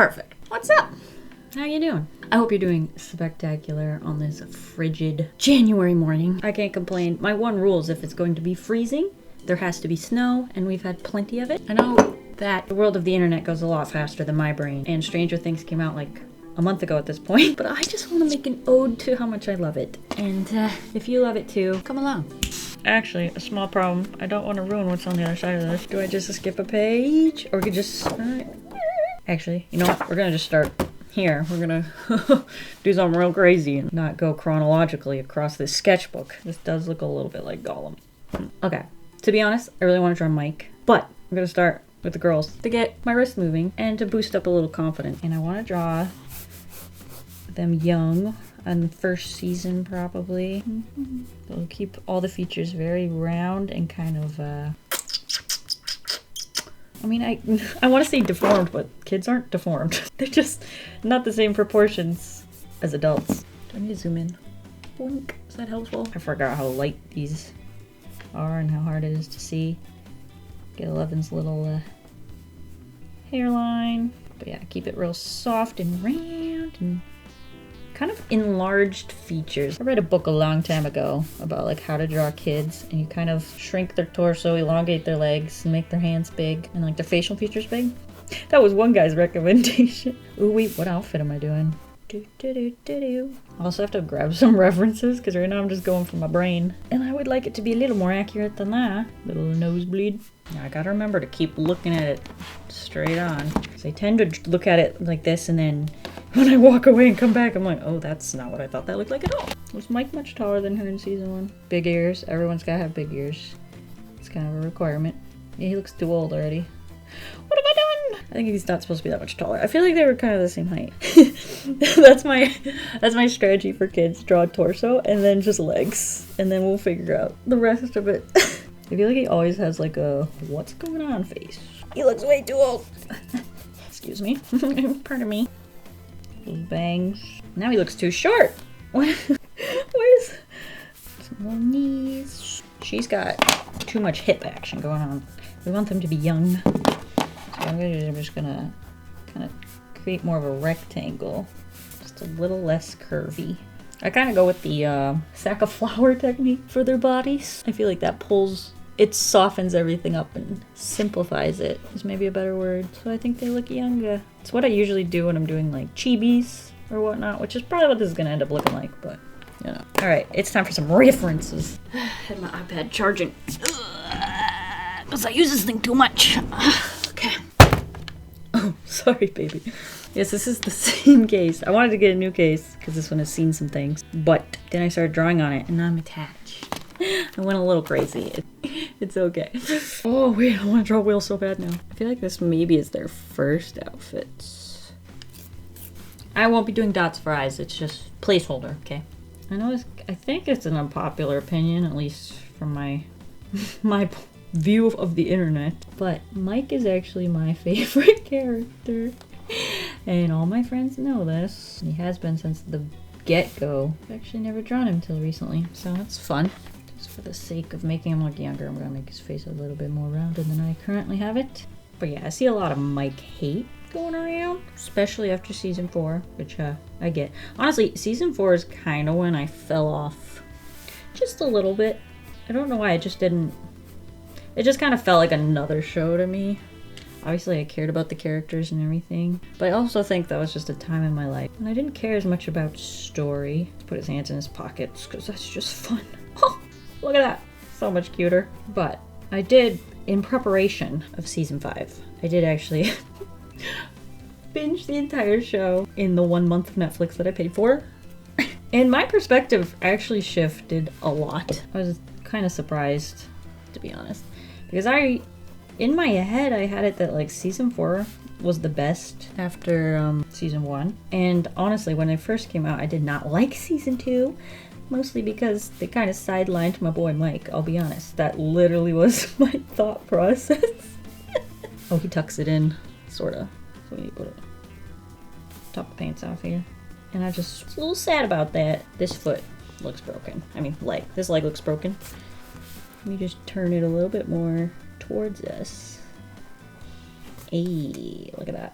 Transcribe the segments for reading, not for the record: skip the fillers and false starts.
Perfect. What's up? How you doing? I hope you're doing spectacular on this frigid January morning. I can't complain. My one rule is if it's going to be freezing, there has to be snow, and we've had plenty of it. I know that the world of the internet goes a lot faster than my brain, and Stranger Things came out like a month ago at this point, but I just want to make an ode to how much I love it. And if you love it too, come along. Actually, a small problem. I don't want to ruin what's on the other side of this. Do I just skip a page? Or could just... Actually, you know what? We're gonna just start here. We're gonna do something real crazy and not go chronologically across this sketchbook. This does look a little bit like Gollum. Okay, to be honest, I really want to draw Mike, but I'm gonna start with the girls to get my wrist moving and to boost up a little confidence. And I want to draw them young on the first season, probably. We'll keep all the features very round and kind of, I mean, I want to say deformed, but kids aren't deformed. They're just not the same proportions as adults. Do I need to zoom in? Boink. Is that helpful? I forgot how light these are and how hard it is to see. Get Eleven's little hairline. But yeah, keep it real soft and round and kind of enlarged features. I read a book a long time ago about like how to draw kids, and you kind of shrink their torso, elongate their legs, and make their hands big, and like their facial features big. That was one guy's recommendation. Ooh, wait, what outfit am I doing? I also have to grab some references because right now I'm just going from my brain. And I would like it to be a little more accurate than that. Little nosebleed. Now I gotta remember to keep looking at it straight on. Because I tend to look at it like this, and then when I walk away and come back, I'm like, oh, that's not what I thought that looked like at all. Was Mike much taller than her in season 1? Big ears. Everyone's gotta have big ears. It's kind of a requirement. Yeah, he looks too old already. What have I done? I think he's not supposed to be that much taller. I feel like they were kind of the same height. That's my strategy for kids. Draw a torso and then just legs. And then we'll figure out the rest of it. I feel like he always has like a what's going on face. He looks way too old. Excuse me. Pardon me. Those bangs. Now he looks too short. Where's small knees? She's got too much hip action going on. We want them to be young. So I'm just gonna kind of create more of a rectangle. Just a little less curvy. I kind of go with the sack of flour technique for their bodies. I feel like that pulls, it softens everything up and simplifies it, is maybe a better word. So I think they look younger. It's what I usually do when I'm doing like chibis or whatnot, which is probably what this is gonna end up looking like, but you know. All right, it's time for some references. I had my iPad charging. Because I use this thing too much. Okay. Oh, sorry, baby. Yes, this is the same case. I wanted to get a new case because this one has seen some things. But then I started drawing on it and I'm attached. I went a little crazy. It's okay. Oh, wait, I want to draw Will so bad now. I feel like this maybe is their first outfits. I won't be doing dots for eyes. It's just placeholder, okay? I think it's an unpopular opinion, at least from my view of the internet, but Mike is actually my favorite character, and all my friends know this. He has been since the get-go. I've actually never drawn him till recently, so that's fun. Just for the sake of making him look younger, I'm gonna make his face a little bit more rounded than I currently have it. But yeah, I see a lot of Mike hate going around, especially after season 4, which I get. Honestly, season 4 is kind of when I fell off just a little bit. I don't know why, it just kind of felt like another show to me. Obviously, I cared about the characters and everything, but I also think that was just a time in my life. And I didn't care as much about story. Put his hands in his pockets, because that's just fun. Oh, look at that. So much cuter. But I did, in preparation of season 5, I did actually binge the entire show in the 1 month of Netflix that I paid for. And my perspective actually shifted a lot. I was kind of surprised, to be honest. Because in my head, I had it that like season 4 was the best after season 1. And honestly, when it first came out, I did not like season 2. Mostly because they kind of sidelined my boy Mike, I'll be honest. That literally was my thought process. Oh, he tucks it in, sorta. So we need to put it top of pants off here. And I just was a little sad about that. This foot looks broken. I mean, leg. This leg looks broken. Let me just turn it a little bit more towards us. Hey, look at that.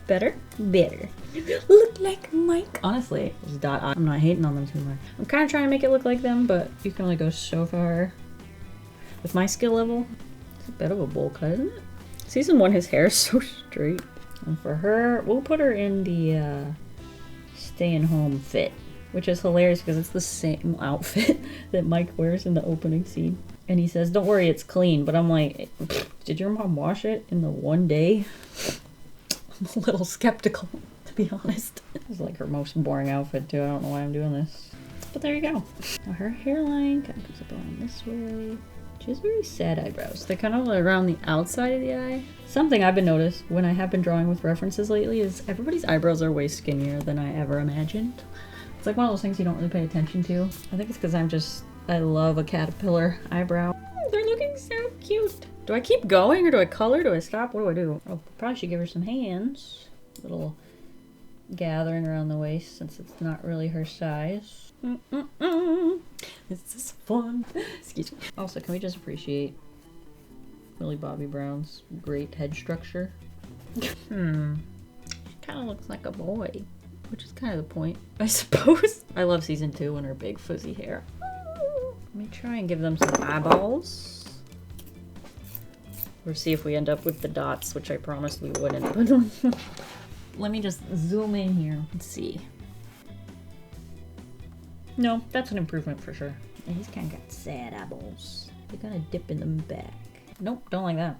Better? Better. Look like Mike. Honestly, this dot eye, I'm not hating on them too much. I'm kind of trying to make it look like them, but you can only go so far. With my skill level, it's a bit of a bowl cut, isn't it? Season 1, his hair is so straight. And for her, we'll put her in the staying home fit, which is hilarious because it's the same outfit that Mike wears in the opening scene. And he says, don't worry, it's clean. But I'm like, did your mom wash it in the one day? I'm a little skeptical, to be honest. This is like her most boring outfit too. I don't know why I'm doing this. But there you go. Now her hairline kind of comes up around this way. She has very sad eyebrows. They're kind of around the outside of the eye. Something I've been noticed when I have been drawing with references lately is everybody's eyebrows are way skinnier than I ever imagined. It's like one of those things you don't really pay attention to. I think it's because I love a caterpillar eyebrow. Oh, they're looking so cute. Do I keep going or do I color? Do I stop? What do I do? Oh, probably should give her some hands. Little gathering around the waist since it's not really her size. This is fun. Excuse me. Also, can we just appreciate Millie Bobby Brown's great head structure? She kind of looks like a boy, which is kind of the point, I suppose. I love season 2 and her big fuzzy hair. Let me try and give them some eyeballs. Or see if we end up with the dots, which I promised we wouldn't. But let me just zoom in here and see. No, that's an improvement for sure. And he's kind of got sad eyeballs. They kind of dip in them back. Nope, don't like that.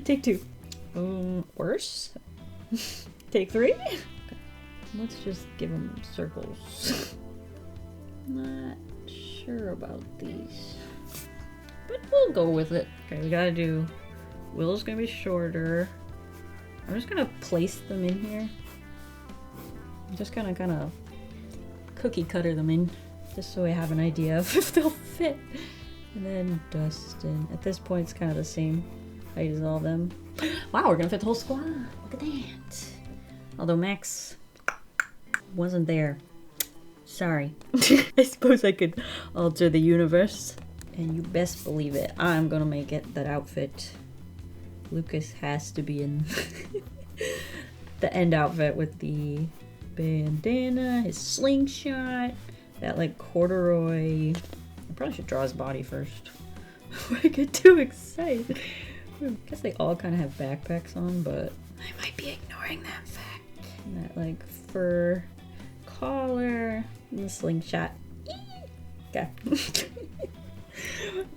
Take 2. Worse? Take 3? Okay. Let's just give him circles. Not sure about these. But we'll go with it. Okay, we gotta do... Willow's gonna be shorter. I'm just gonna place them in here. I'm just gonna kind of cookie cutter them in, just so I have an idea of if they'll fit. And then Dustin. At this point, it's kind of the same height as all of them. Wow, we're gonna fit the whole squad. Look at that. Although Max wasn't there. Sorry. I suppose I could alter the universe. And you best believe it, I'm gonna make it that outfit. Lucas has to be in the end outfit with the bandana, his slingshot, that like corduroy. I probably should draw his body first before I get too excited. I guess they all kind of have backpacks on, but I might be ignoring that fact. And that like fur collar and the slingshot. Okay.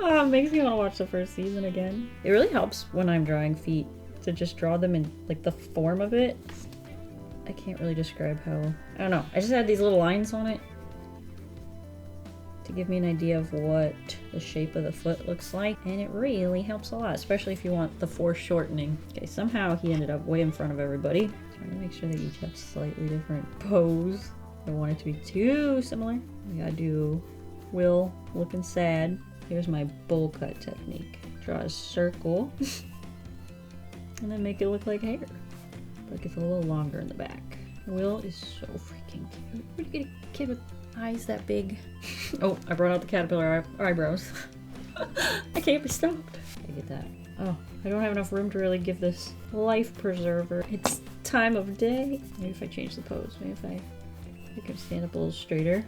Oh, it makes me want to watch the first season again. It really helps when I'm drawing feet to just draw them in like the form of it. I can't really describe how. I don't know. I just had these little lines on it to give me an idea of what the shape of the foot looks like, and it really helps a lot, especially if you want the foreshortening. Okay, somehow he ended up way in front of everybody. Trying to make sure they each have slightly different pose. I don't want it to be too similar. We gotta do Will looking sad. Here's my bowl cut technique. Draw a circle and then make it look like hair. Like it's a little longer in the back. Will is so freaking cute. Where'd you get a kid with eyes that big? Oh, I brought out the caterpillar eyebrows. I can't be stopped. I get that. Oh, I don't have enough room to really give this life preserver its time of day. Maybe if I change the pose. Maybe if I can stand up a little straighter.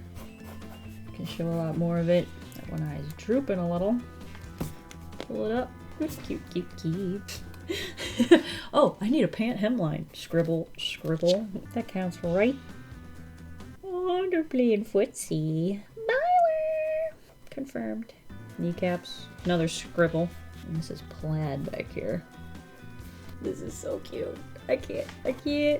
I can show a lot more of it. That one eye is drooping a little. Pull it up. Cute, cute, cute. Oh, I need a pant hemline. Scribble, scribble. That counts, right? Oh, they're playing footsie. Byler! Confirmed. Kneecaps. Another scribble. And this is plaid back here. This is so cute. I can't.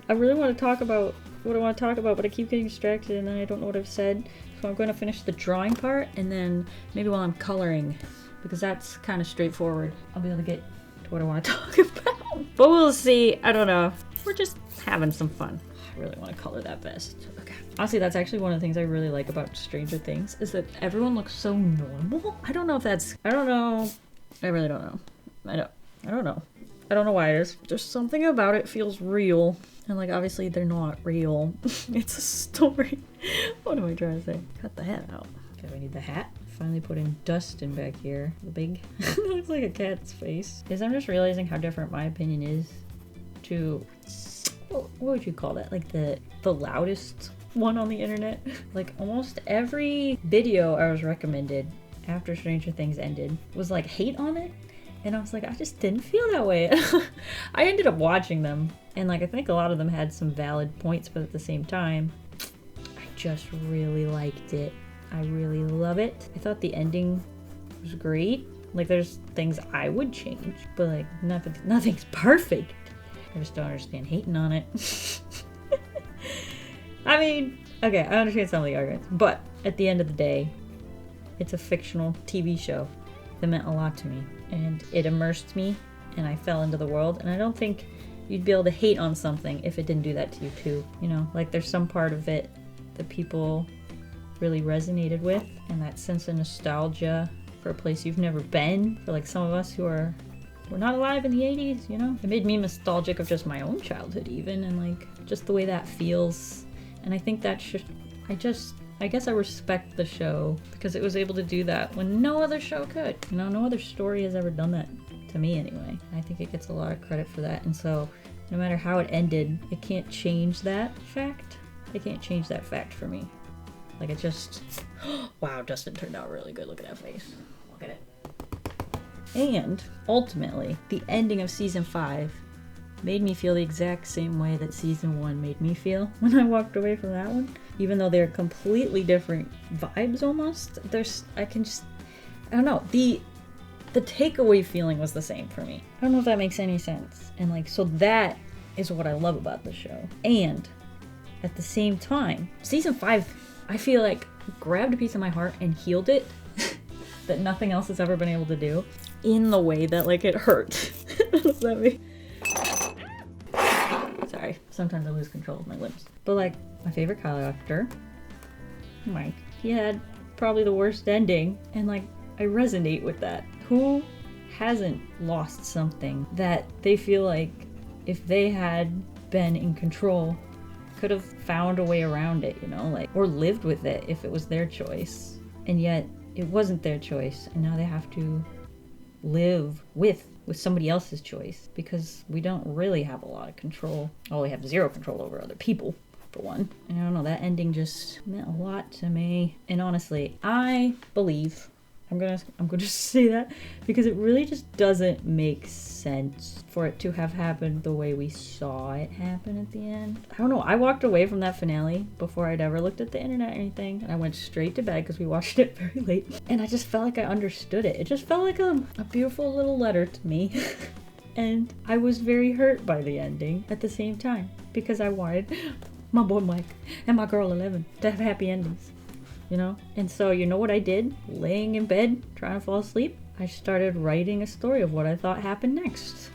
I really want to talk about what I want to talk about, but I keep getting distracted and then I don't know what I've said. So I'm going to finish the drawing part and then maybe while I'm coloring, because that's kind of straightforward, I'll be able to get to what I want to talk about. But we'll see. I don't know. We're just having some fun. I really want to color that best. Okay. Honestly, that's actually one of the things I really like about Stranger Things is that everyone looks so normal. I don't know if that's... I don't know. I really don't know. I don't know. I don't know why it is. There's something about it feels real. And like, obviously they're not real. It's a story. What am I trying to say? Cut the hat out. Okay, we need the hat. Finally put in Dustin back here. The big... it looks like a cat's face. Because I'm just realizing how different my opinion is to, what would you call that? Like the loudest one on the internet. Like almost every video I was recommended after Stranger Things ended was like hate on it. And I was like, I just didn't feel that way. I ended up watching them, and like I think a lot of them had some valid points, but at the same time, I just really liked it. I really love it. I thought the ending was great. Like there's things I would change, but like nothing's perfect. I just don't understand hating on it. I mean, okay, I understand some of the arguments, but at the end of the day, it's a fictional TV show that meant a lot to me, and it immersed me, and I fell into the world, and I don't think you'd be able to hate on something if it didn't do that to you too, you know? Like there's some part of it that people really resonated with, and that sense of nostalgia for a place you've never been, for like some of us who were not alive in the 80s, you know? It made me nostalgic of just my own childhood even, and like just the way that feels. And I think that I guess I respect the show because it was able to do that when no other show could. You know, no other story has ever done that, to me anyway. I think it gets a lot of credit for that. And so no matter how it ended, it can't change that fact. It can't change that fact for me. Like it just, wow, Justin turned out really good. Look at that face. Look at it. And ultimately, the ending of season 5 made me feel the exact same way that season 1 made me feel when I walked away from that one. Even though they're completely different vibes almost, I don't know, the takeaway feeling was the same for me. I don't know if that makes any sense. And like, so that is what I love about the show. And at the same time, season 5, I feel like grabbed a piece of my heart and healed it that nothing else has ever been able to do in the way that like it hurt. Does that make Sorry, sometimes I lose control of my lips. But like, my favorite Kyle actor, Mike, he had probably the worst ending, and like, I resonate with that. Who hasn't lost something that they feel like if they had been in control, could have found a way around it, you know, like, or lived with it if it was their choice, and yet it wasn't their choice, and now they have to live with somebody else's choice because we don't really have a lot of control. Well, we have zero control over other people, for one. And I don't know, that ending just meant a lot to me. And honestly, I believe, I'm gonna say that because it really just doesn't make sense for it to have happened the way we saw it happen at the end. I don't know, I walked away from that finale before I'd ever looked at the internet or anything. And I went straight to bed because we watched it very late. And I just felt like I understood it. It just felt like a beautiful little letter to me. And I was very hurt by the ending at the same time because I wanted my boy Mike and my girl 11 to have happy endings. You know? And so you know what I did? Laying in bed, trying to fall asleep, I started writing a story of what I thought happened next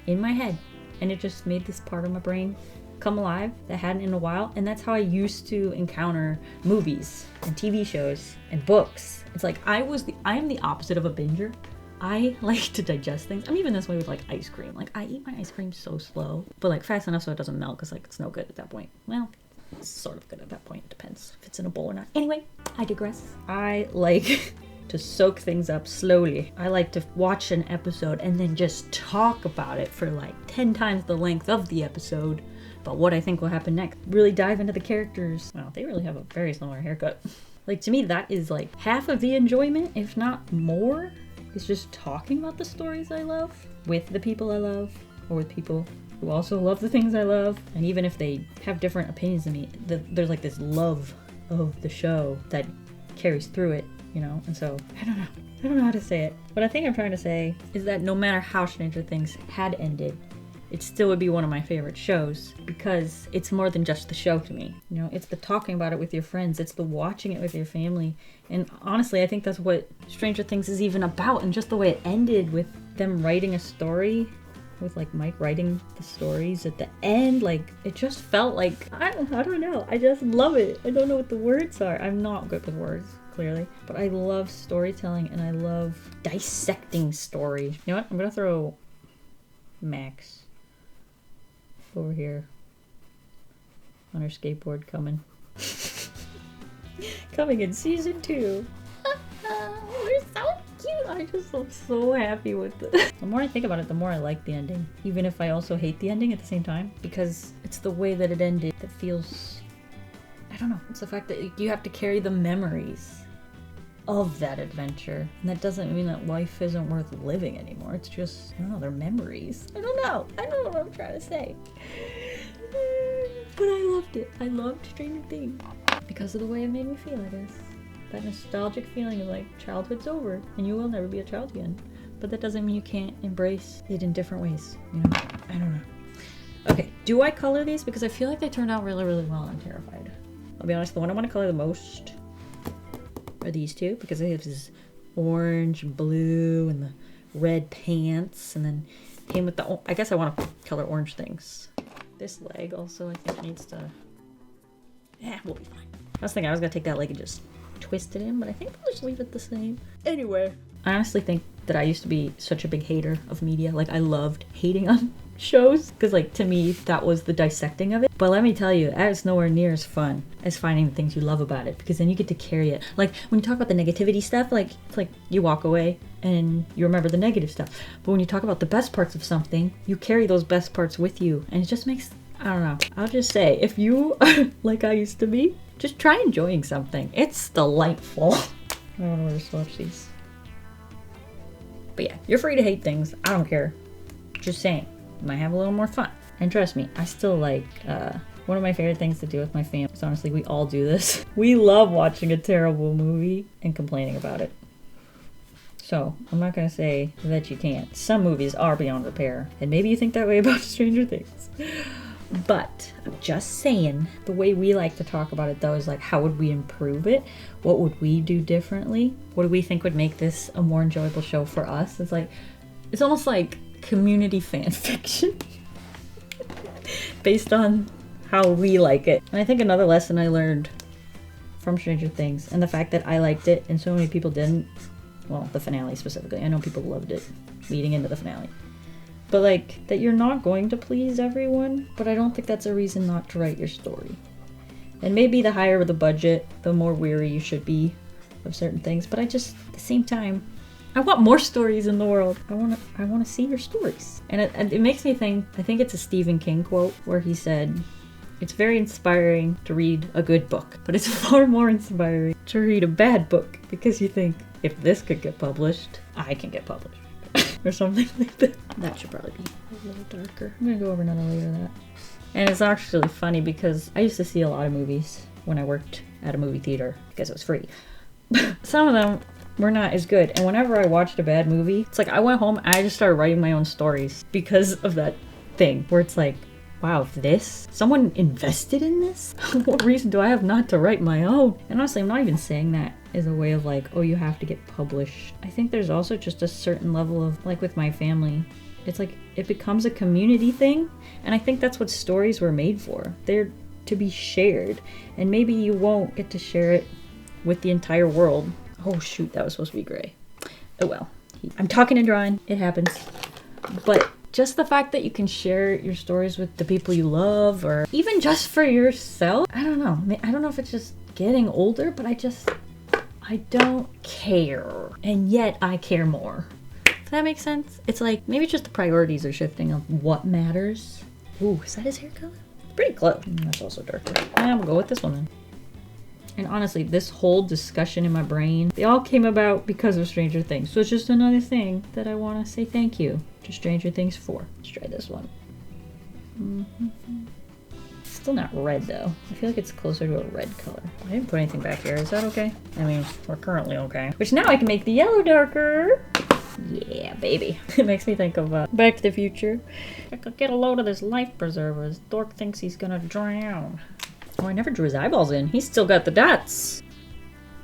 in my head. And it just made this part of my brain come alive that hadn't in a while. And that's how I used to encounter movies and TV shows and books. It's like I am the opposite of a binger. I like to digest things. I'm even this way with like ice cream. Like I eat my ice cream so slow, but like fast enough so it doesn't melt because like it's no good at that point. Well, it's sort of good at that point. It depends if it's in a bowl or not. Anyway, I digress. I like to soak things up slowly. I like to watch an episode and then just talk about it for like 10 times the length of the episode about what I think will happen next. Really dive into the characters. Wow, they really have a very similar haircut. Like to me, that is like half of the enjoyment, if not more. It's just talking about the stories I love with the people I love, or with people who also love the things I love. And even if they have different opinions than me, there's like this love of the show that carries through it, you know? And so, I don't know how to say it. What I think I'm trying to say is that no matter how Stranger Things had ended, it still would be one of my favorite shows because it's more than just the show to me. You know, it's the talking about it with your friends. It's the watching it with your family. And honestly, I think that's what Stranger Things is even about. And just the way it ended with them writing a story, with like Mike writing the stories at the end, like it just felt like, I don't know. I just love it. I don't know what the words are. I'm not good with words, clearly. But I love storytelling and I love dissecting story. You know what? I'm going to throw Max over here on her skateboard coming in season 2. We're so cute. I just am so happy with it. The more I think about it, the more I like the ending. Even if I also hate the ending at the same time. Because it's the way that it ended that feels... I don't know. It's the fact that you have to carry the memories of that adventure. And that doesn't mean that life isn't worth living anymore. It's just, I don't know, they're memories. I don't know. I don't know what I'm trying to say. But I loved it. I loved Stranger Things. Because of the way it made me feel, I guess. That nostalgic feeling of like, childhood's over and you will never be a child again. But that doesn't mean you can't embrace it in different ways, you know? I don't know. Okay, do I color these? Because I feel like they turned out really, really well. I'm terrified. I'll be honest, the one I want to color the most are these two, because they have this orange, blue, and the red pants, and then came with the, I guess I want to color orange things. This leg also, I think, needs to, we'll be fine. I was thinking I was going to take that leg and just twist it in, but I think I'll just leave it the same. Anyway, I honestly think that I used to be such a big hater of media. Like, I loved hating on shows, because like, to me, that was the dissecting of it. But let me tell you, that is nowhere near as fun as finding the things you love about it, because then you get to carry it. Like, when you talk about the negativity stuff, like, it's like you walk away and you remember the negative stuff. But when you talk about the best parts of something, you carry those best parts with you, and it just makes, I don't know. I'll just say, if you are like I used to be, just try enjoying something. It's delightful. I don't know where to swatch these. But yeah, you're free to hate things. I don't care. Just saying. You might have a little more fun. And trust me, I still like, one of my favorite things to do with my family is, honestly, we all do this. We love watching a terrible movie and complaining about it. So, I'm not gonna say that you can't. Some movies are beyond repair. And maybe you think that way about Stranger Things. But I'm just saying, the way we like to talk about it though is like, how would we improve it? What would we do differently? What do we think would make this a more enjoyable show for us? It's like, it's almost like community fan fiction based on how we like it. And I think another lesson I learned from Stranger Things, and the fact that I liked it and so many people didn't, well, the finale specifically, I know people loved it leading into the finale. But like, that you're not going to please everyone, but I don't think that's a reason not to write your story. And maybe the higher the budget, the more weary you should be of certain things. But I just, at the same time, I want more stories in the world. I want to see your stories. And it makes me think, I think it's a Stephen King quote where he said, it's very inspiring to read a good book, but it's far more inspiring to read a bad book, because you think, if this could get published, I can get published. Or something like that. That should probably be a little darker. I'm gonna go over another layer of that. And it's actually funny because I used to see a lot of movies when I worked at a movie theater because it was free. Some of them were not as good. And whenever I watched a bad movie, it's like I went home and I just started writing my own stories because of that thing where it's like, wow, someone invested in this? What reason do I have not to write my own? And honestly, I'm not even saying that as a way of like, oh, you have to get published. I think there's also just a certain level of, like with my family, it's like, it becomes a community thing. And I think that's what stories were made for. They're to be shared. And maybe you won't get to share it with the entire world. Oh shoot, that was supposed to be gray. Oh well. I'm talking and drawing. It happens. But just the fact that you can share your stories with the people you love, or even just for yourself. I don't know. I don't know if it's just getting older, but I don't care. And yet I care more. Does that make sense? It's like, maybe just the priorities are shifting of what matters. Ooh, is that his hair color? Pretty close. That's also darker. I'm gonna go with this one then. And honestly, this whole discussion in my brain, they all came about because of Stranger Things. So it's just another thing that I want to say thank you to Stranger Things for. Let's try this one. Still not red though. I feel like it's closer to a red color. I didn't put anything back here. Is that okay? I mean, we're currently okay. Which now I can make the yellow darker. Yeah, baby. It makes me think of Back to the Future. I could get a load of this life preserver. This dork thinks he's gonna drown. Oh, I never drew his eyeballs in. He's still got the dots.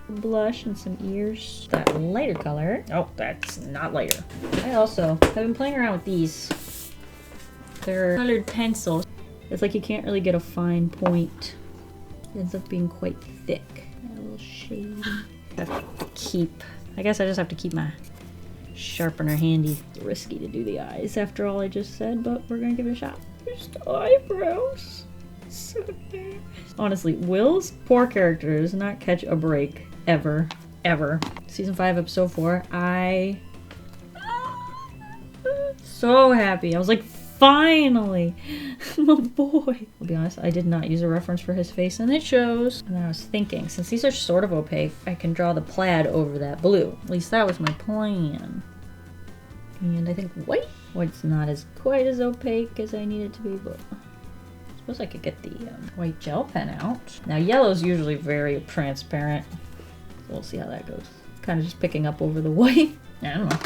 Blush and some ears. That lighter color. Oh, that's not lighter. I also have been playing around with these. They're colored pencils. It's like you can't really get a fine point. It ends up being quite thick. A little shady. I have to keep, I guess I just have to keep my sharpener handy. It's risky to do the eyes after all I just said, but we're gonna give it a shot. Just eyebrows. So honestly, Will's poor character does not catch a break ever. Season 5, episode 4. So happy. I was like, finally, my boy. I'll be honest, I did not use a reference for his face, and it shows. And then I was thinking, since these are sort of opaque, I can draw the plaid over that blue. At least that was my plan. And I think white's not as quite as opaque as I need it to be, but I suppose I could get the white gel pen out. Now yellow's usually very transparent, so we'll see how that goes. Kind of just picking up over the white. I don't know.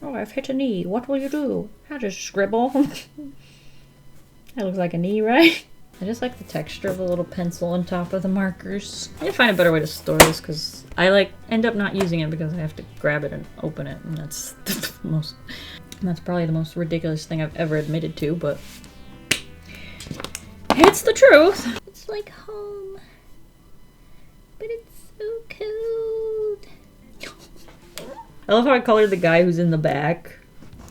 Oh, I've hit a knee. What will you do? I'll just scribble. That looks like a knee, right? I just like the texture of the little pencil on top of the markers. I need to find a better way to store this because I like end up not using it because I have to grab it and open it, and that's that's probably the most ridiculous thing I've ever admitted to, but it's the truth. It's like home, but it's so cold. I love how I colored the guy who's in the back.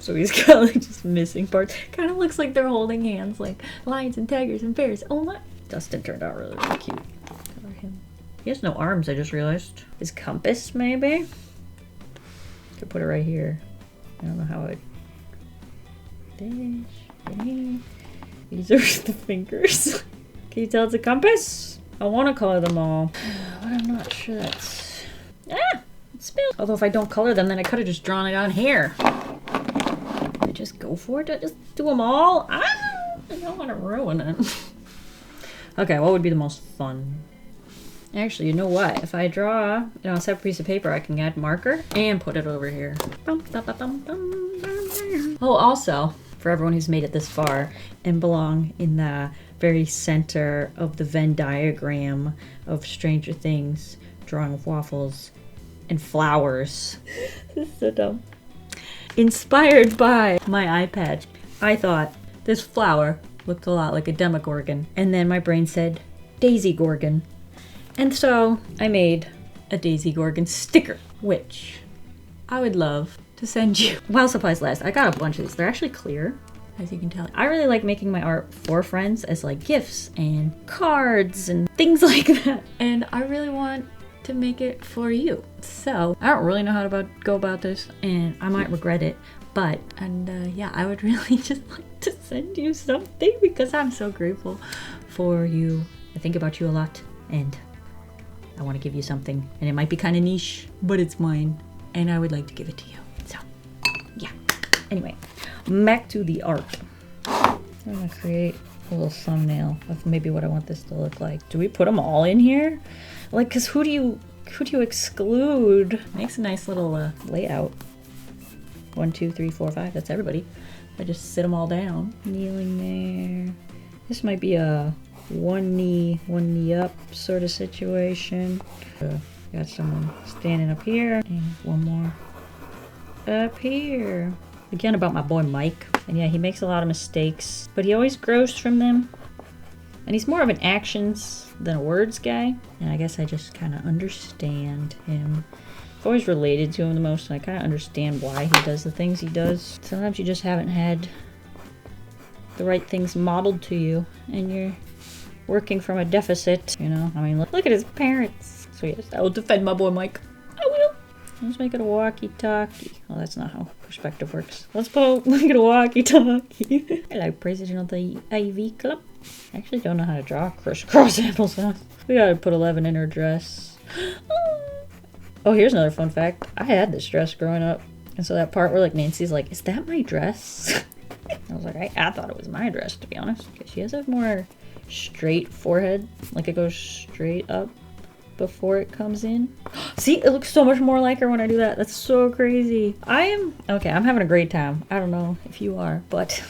So he's got like just missing parts. Kind of looks like they're holding hands like lions and tigers and bears. Oh my. Dustin turned out really, really cute. Color him. He has no arms, I just realized. His compass, maybe? Could put it right here. I don't know how it. These are the fingers. Can you tell it's a compass? I want to color them all. But I'm not sure that's. Ah! Spilled. Although if I don't color them, then I could have just drawn it on here. I just go for it. I just do them all. Ah, I don't want to ruin it. Okay, what would be the most fun? Actually, you know what? If I draw, a separate piece of paper, I can add marker and put it over here. Oh, also, for everyone who's made it this far and belong in the very center of the Venn diagram of Stranger Things, DrawingWiffWaffles, and flowers. This is so dumb. Inspired by my iPad, I thought this flower looked a lot like a Demogorgon, and then my brain said Daisy Gorgon, and so I made a Daisy Gorgon sticker, which I would love to send you. While supplies last, I got a bunch of these. They're actually clear, as you can tell. I really like making my art for friends as like gifts and cards and things like that, and I really want to make it for you. So I don't really know how to go about this, and I might regret it, but yeah, I would really just like to send you something because I'm so grateful for you. I think about you a lot, and I want to give you something, and it might be kind of niche, but it's mine, and I would like to give it to you. So yeah, anyway, back to the art. I'm gonna create a little thumbnail of maybe what I want this to look like. Do we put them all in here? Like, cause who do you exclude? Makes a nice little layout. 1, 2, 3, 4, 5. That's everybody. I just sit them all down. Kneeling there. This might be a one knee up sort of situation. Got someone standing up here, and one more up here. Again, about my boy Mike. And yeah, he makes a lot of mistakes, but he always grows from them. And he's more of an actions than a words guy. And I guess I just kind of understand him. I've always related to him the most, and I kind of understand why he does the things he does. Sometimes you just haven't had the right things modeled to you, and you're working from a deficit, you know? I mean, look at his parents. So yes, I will defend my boy Mike. I will. Let's make it a walkie-talkie. Oh, that's not how perspective works. Let's make it a walkie-talkie. Hello, president of the AV club. I actually don't know how to draw crisscross applesauce. We gotta put 11 in her dress. Oh, here's another fun fact. I had this dress growing up. And so that part where like Nancy's like, is that my dress? I was like, I thought it was my dress, to be honest. Because she has a more straight forehead. Like it goes straight up before it comes in. See, it looks so much more like her when I do that. That's so crazy. I'm having a great time. I don't know if you are, but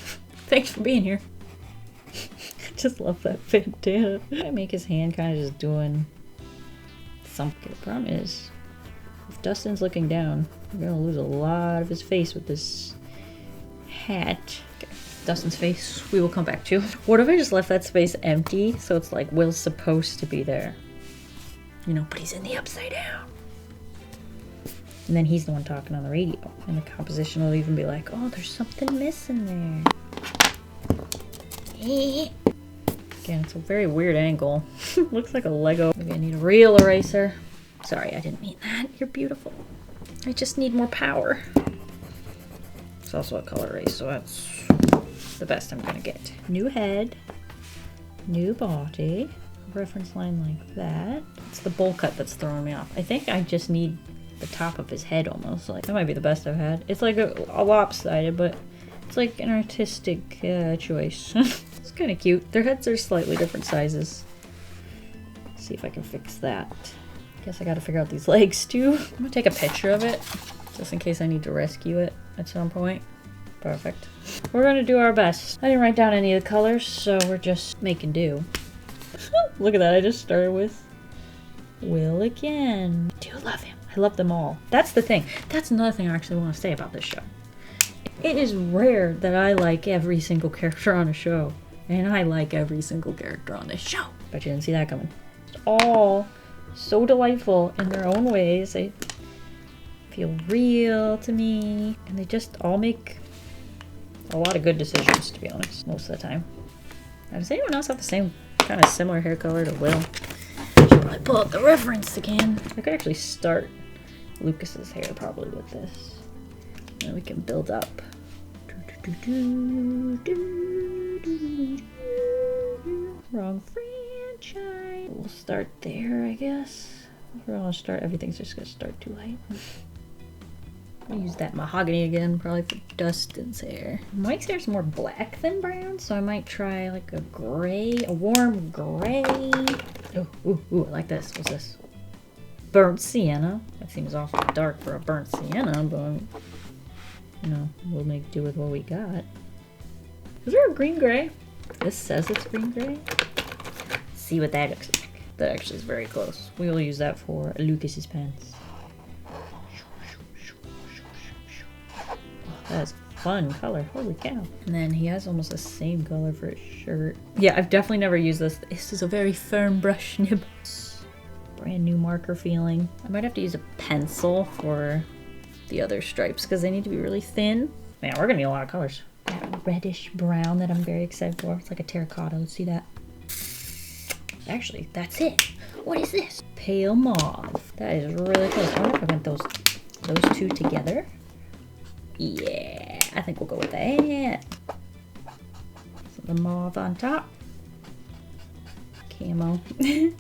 thanks for being here. Just love that bandana. I make his hand kind of just doing something. The problem is, if Dustin's looking down, we're gonna lose a lot of his face with this hat. Okay. Dustin's face, we will come back to. What if I just left that space empty so it's like Will's supposed to be there? You know, but he's in the upside down. And then he's the one talking on the radio. And the composition will even be like, oh, there's something missing there. Again, it's a very weird angle. Looks like a Lego. Maybe I need a real eraser. Sorry, I didn't mean that. You're beautiful. I just need more power. It's also a color race, so that's the best I'm gonna get. New head, new body, reference line like that. It's the bowl cut that's throwing me off. I think I just need the top of his head almost. Like, that might be the best I've had. It's like a lopsided, but it's like an artistic choice. It's kind of cute. Their heads are slightly different sizes. Let's see if I can fix that. Guess I gotta figure out these legs too. I'm gonna take a picture of it, just in case I need to rescue it at some point. Perfect. We're gonna do our best. I didn't write down any of the colors, so we're just making do. Look at that, I just started with Will again. I do love him. I love them all. That's the thing. That's another thing I actually want to say about this show. It is rare that I like every single character on a show. And I like every single character on this show. Bet you didn't see that coming. It's all so delightful in their own ways. They feel real to me. And they just all make a lot of good decisions, to be honest, most of the time. Now, does anyone else have the same kind of similar hair color to Will? Should probably pull up the reference again. I could actually start Lucas's hair probably with this. And then we can build up. Wrong franchise. We'll start there, I guess. If we're gonna start, everything's just gonna start too light. I'll use that mahogany again, probably for Dustin's hair. Mike's hair's more black than brown, so I might try like a gray, a warm gray. Ooh, I like this. What's this? Burnt sienna. That seems awfully dark for a burnt sienna, but you know, we'll make do with what we got. Is there a green gray? This says it's green gray. Let's see what that looks like. That actually is very close. We will use that for Lucas's pants. That's fun color, holy cow. And then he has almost the same color for his shirt. Yeah, I've definitely never used this. This is a very firm brush nib. Brand new marker feeling. I might have to use a pencil for the other stripes because they need to be really thin. Man, we're gonna need a lot of colors. That reddish brown that I'm very excited for. It's like a terracotta, let's see that. Actually, that's it. What is this? Pale mauve. That is really close. I wonder if I went those two together. Yeah, I think we'll go with that. So the mauve on top. Camo. I'm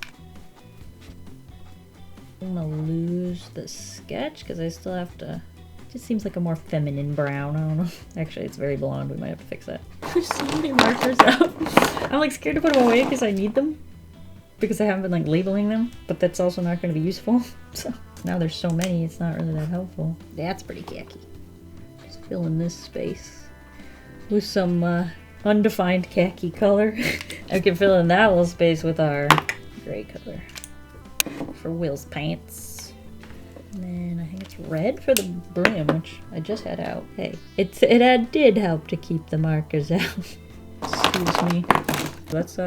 gonna lose the sketch because I still have to. It just seems like a more feminine brown. I don't know. Actually, it's very blonde. We might have to fix that. There's so many markers out. I'm like scared to put them away because I need them. Because I haven't been like labeling them, but that's also not going to be useful. So now there's so many, it's not really that helpful. That's pretty khaki. Just fill in this space with some undefined khaki color. I can fill in that little space with our gray color for Will's pants. And then I think it's red for the brim, which I just had out. Hey, it did help to keep the markers out. Excuse me. That's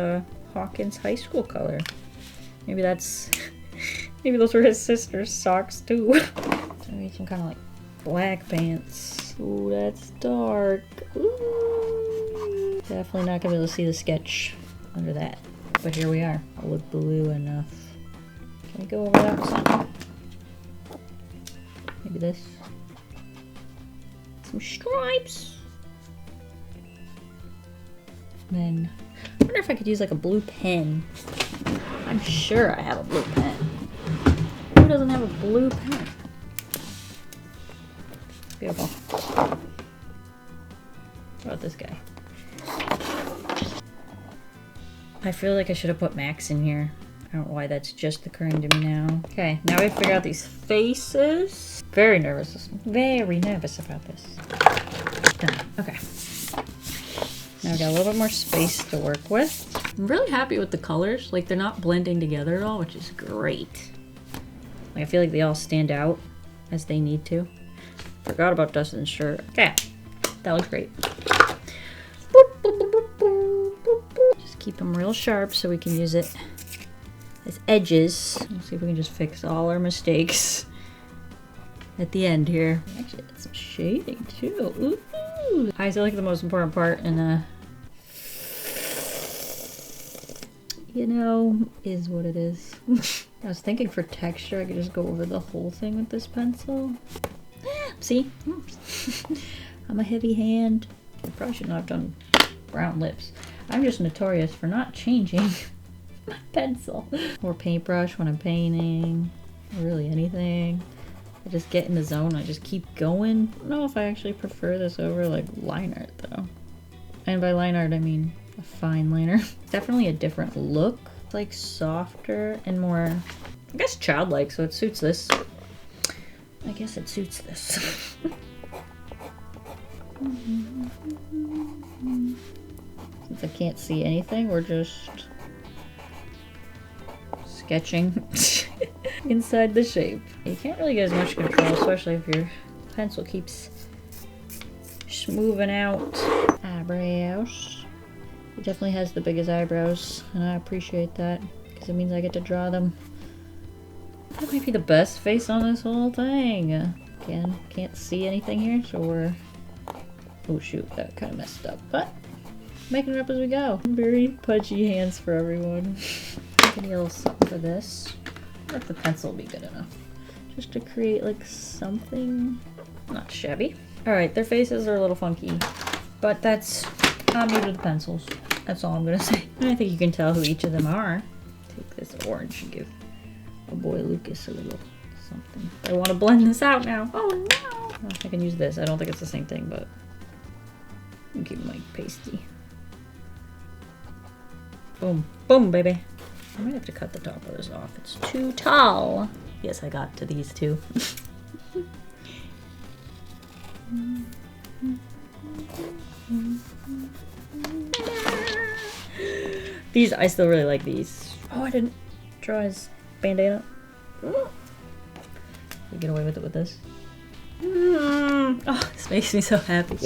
Hawkins high school color. Maybe that's maybe those were his sister's socks too. Maybe some kind of like black pants. Ooh, that's dark. Ooh. Definitely not gonna be able to see the sketch under that. But here we are. I'll look blue enough. Can we go over that with something? Maybe this. Some stripes. Then I wonder if I could use like a blue pen. I'm sure I have a blue pen. Who doesn't have a blue pen? Beautiful. What about this guy? I feel like I should have put Max in here. I don't know why that's just occurring to me now. Okay, now we figure out these faces. Very nervous. Very nervous about this. Done. Okay. Now we got a little bit more space to work with. I'm really happy with the colors. Like, they're not blending together at all, which is great. Like, I feel like they all stand out as they need to. Forgot about Dustin's shirt. Okay, that looks great. Just keep them real sharp so we can use it as edges. Let's see if we can just fix all our mistakes at the end here. Actually, that's some shading too. Ooh. I feel like the most important part in you know, is what it is. I was thinking for texture I could just go over the whole thing with this pencil. See? I'm a heavy hand. I probably should not have done brown lips. I'm just notorious for not changing my pencil. Or paintbrush when I'm painting. Or really anything. I just get in the zone. I just keep going. I don't know if I actually prefer this over like line art though. And by line art I mean a fine liner. Definitely a different look. It's like softer and more, I guess, childlike, so it suits this. I guess it suits this. Since I can't see anything, we're just sketching inside the shape. You can't really get as much control, especially if your pencil keeps moving out. Eyebrows. He definitely has the biggest eyebrows, and I appreciate that, because it means I get to draw them. That might be the best face on this whole thing. Again, can't see anything here, so we're... Oh shoot, that kind of messed up, but making it up as we go. Very pudgy hands for everyone. I need a little something for this. I wonder if the pencil will be good enough. Just to create like something not shabby. Alright, their faces are a little funky, but that's... I'm new to the pencils. That's all I'm gonna say. I think you can tell who each of them are. Take this orange and give our boy Lucas a little something. I want to blend this out now. Oh no! I can use this. I don't think it's the same thing, but I'll keep my pasty. Boom. Boom, baby. I might have to cut the top of this off. It's too tall. Yes, I got to these two. These, I still really like these. Oh, I didn't draw his bandana. We get away with it with this. Oh, this makes me so happy.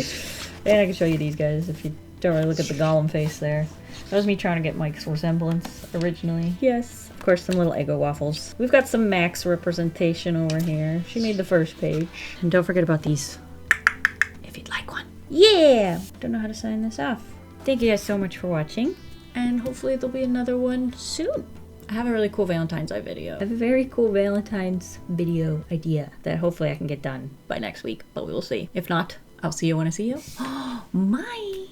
And I can show you these guys if you don't really look at the Gollum face there. That was me trying to get Mike's resemblance originally. Yes. Of course, some little Eggo waffles. We've got some Max representation over here. She made the first page. And don't forget about these. If you'd like one. Yeah! Don't know how to sign this off. Thank you guys so much for watching. And hopefully there'll be another one soon. I have a really cool Valentine's Day video. I have a very cool Valentine's video idea that hopefully I can get done by next week, but we will see. If not, I'll see you when I see you. My